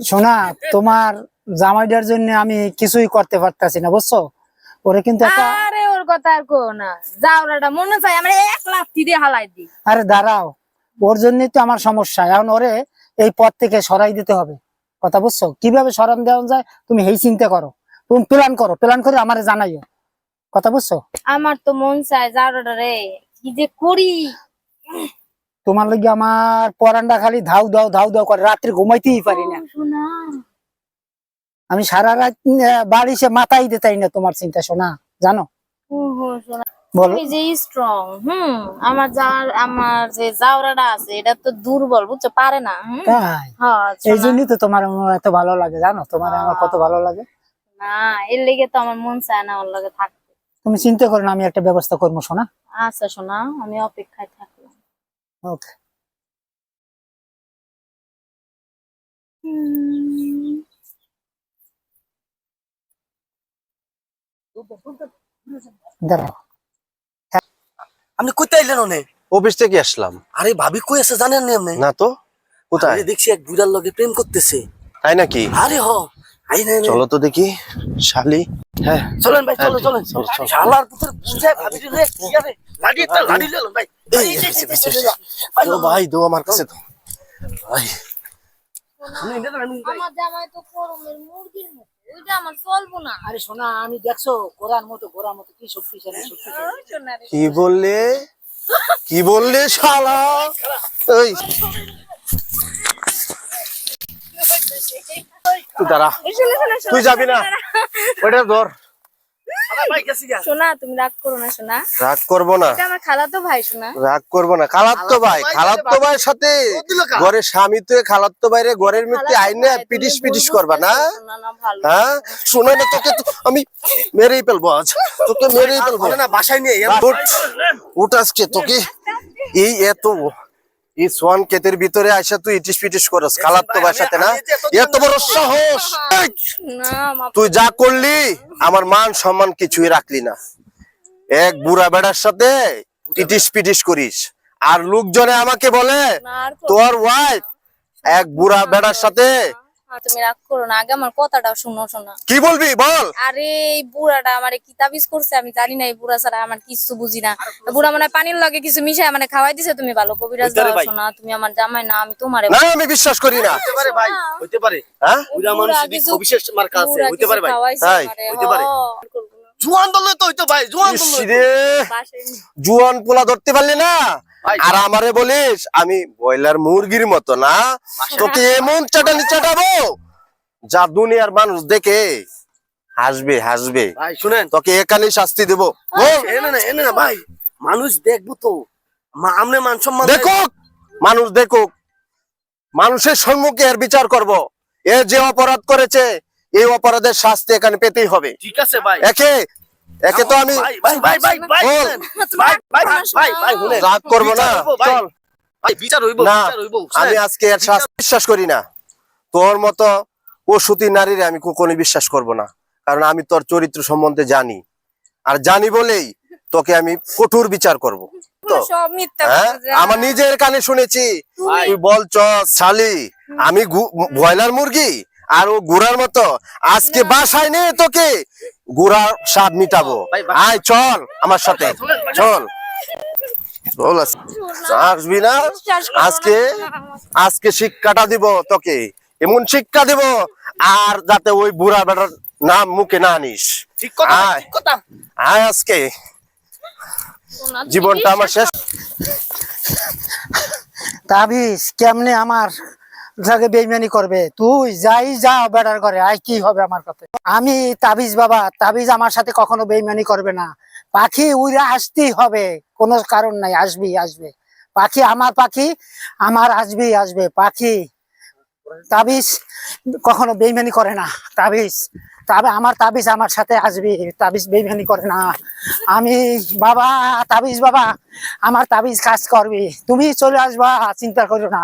শোনা, তোমার জামাইটার জন্য আমি কিছুই করতে পারতাছি না, বুঝছো? ওরে কিন্তু আরে ওর কথা আর কো না, জাউরাটা মনে চাই আমরা এক লাথি দিয়ে হালাই দিই। আরে দাঁড়াও, ওর জন্যই তো আমার সমস্যা। এখন ওরে এই পথ থেকে সরাই দিতে হবে, কথা বুঝছো? কিভাবে সরান দেওয়া যায় তুমি এই চিন্তা করো, তুমি প্ল্যান করো, প্ল্যান করে আমারে জানাইও, কথা বুঝছো? আমার তো মন চায় জাউরাটা রে কি যে করি। তোমার লাগে আমার পরানটা খালি ধাউ দাও ধাউ দাও করে, রাত্রে ঘুমাইতেই পারি না। শোনা আমি সারা রাত বাড়ি সে মাথায় দিতাই না তোমার চিন্তা, শোনা, জানো? শোনা বলো। তুমি যে স্ট্রং, আমার যে জাউরাটা আছে এটা তো দুর্বল, বুঝছো, পারে না। তাই? হ্যাঁ, এই জন্যই তো তোমার আমার এত ভালো লাগে, জানো? তোমার আমার কত ভালো লাগে। না, এর লেগে তো আমার মন চায় না ওর লগে থাকতে। তুমি চিন্তা করো না, আমি একটা ব্যবস্থা করবো, শোনা। আচ্ছা শোনা, আমি অপেক্ষায় থাকলাম। ওকে। দাঁড়াও। আপনি কোথায় এলেন? অনেক অফিস থেকে আসলাম। আরে ভাবি কই আছে জানেন না আপনি? না তো, কোথায়? আরে দেখছি এক বুড়ার লগে প্রেম করতেছে। তাই নাকি? আরে হ, আই নাই চলো তো দেখি শালি। হ্যাঁ চলেন ভাই, চলো চলেন। চল, চল। শালার পুত্র বুঝায় ভাবি রে কি আরে লাড়ি একটা লাড়ি লেলো ভাই। এই, চলো ভাই, দো আমার কাছে তো। ভাই আমার জামাই তো গরমের মুরগির মতো, ওইটা আমার চলবো না। আরে শোনা, আমি দেখছো ঘোড়ার মতো কি শক্তিশালী। শোনা রে, কি বললে, কি বললে শালা? এই তুই দাঁড়া, তুই যাবি না, ওইটা ধর। ভাই গেছি গা। শোনা তুমি রাগ করো না, শোনা, রাগ করবো না, এটা আমার খালাতো ভাই। শোনা রাগ করবো না। খালাত্তো ভাই, খালাত্তো ভাইয়ের সাথে ঘরে স্বামী তুই খালাত্তো ভাইরে ঘরের মধ্যে আইনে পিটিস পিটিস করবা না? হ্যাঁ, শোনা না, তোকে তো আমি মেরেই ফেলবো আজ, তোকে মেরেই ফেলবো না বাসায় নিয়ে উঠ আজকে তোকে। এই এত এই সোয়ান ক্ষেতের ভিতরে আইসা তুই ইটিস পিটিস করস খালাত্তো ভাইয়ের সাথে না? এত বড় সাহস! তুই যা করলি আমার মান সম্মান কিছুই রাখলি না। এক বুড়া বেড়ার সাথে ইটিস পিটিস করিস, আর লোকজনে আমাকে বলে তোর ওয়াইফ এক বুড়া বেড়ার সাথে। তুমি রাগ করো না, আগে আমার কথাটা শুনো। শোনা, কি বলবি বল? আরে এই বুড়াটা আমারে কি তাবিজ করছে আমি জানি না। এই বুড়া ছাড়া আমার কিছু বুঝি না। বুড়া মানে পানির লগে কিছু মিশায় মানে খাওয়াই দিছে। তুমি ভালো কবিরাজ দাও। শোনা, তুমি আমার জামাই না, আমি তোমারে না, আমি বিশ্বাস করি না। হইতে পারে ভাই, হইতে পারে। হ্যাঁ, বুড়া মানুষ বিশেষ মার্কা আছে, হইতে পারে ভাই। তাই? হইতে পারে। জুয়ান দলে তো হইতো ভাই, জুয়ান ইস দলে। রে, জুয়ান পোলা ধরতে পারলি না? আর আমারে বলিস আমি ব্রয়লার মুরগির মতো না? তোকে এমন চাটানি চাটাবো যা দুনিয়ার মানুষ দেখে হাসবে হাসবে। ভাই শুনেন, তোকে এখানেই শাস্তি দেবো। এনে না ভাই, মানুষ দেখবো তো, আমনে মান সম্মান দেখুক, মানুষ দেখুক, মানুষের সম্মুখে এর বিচার করব। এ যে অপরাধ করেছে এই অপরাধের শাস্তি এখানে পেতেই হবে। ঠিক আছে ভাই। একে একে তো আমি ভাই ভাই ভাই ভাই ভাই বল। ভাই ভাই ভাই ভাই শুনেন, রাগ করবো না, চল। ভাই বিচার হইব, না, বিচার হইব। আমি আজকে এর শাস্তি বিশ্বাস করি না। তোর মতো অসতী নারীরে আমি কখনো বিশ্বাস করব না, কারণ আমি তোর চরিত্র সম্বন্ধে জানি, আর জানি বলেই তোকে আমি কঠোর বিচার করব। তো সব মিথ্যা হ্যাঁ, কথা। আমার নিজের কানে শুনেছি তুই বলছ শালি আমি ব্রয়লার মুরগি আর ও গুড়ার মতো। আজকে বাসায় নিয়ে তোকে গুড়ার স্বাদ মিটাবো। আয় চল আমার সাথে, চল। আসবি না? আজকে আজকে শিক্ষাটা দিব তোকে, এমন শিক্ষা দিব আর যাতে ওই বুড়া বেটার নাম মুখে না আনিস। ঠিক কথা, আয় ঠিক কথা। আয়, আজকে জীবনটা আমার শেষ। তাবিজ কেমনে আমার লাগে বেইমানি করবে? তুই যাই যা বেড়ার করে আয়, কি হবে আমার কথা? আমি তাবিজ বাবা, তাবিজ আমার সাথে কখনো বেইমানি করবে না। পাখি উড়ে আসতেই হবে, কোনো কারণ নাই, আসবি আসবে পাখি, আমার পাখি আমার আসবেই আসবে পাখি। তাবিজ কখনো বেইমানি করে না, তাবিজ তবে আমার তাবিজ আমার সাথে আসবি, তাবিজ বেইমানি করে না। আমি বাবা তাবিজ বাবা, আমার তাবিজ কাজ করবি, তুমি চলে আসবা, চিন্তা করো না।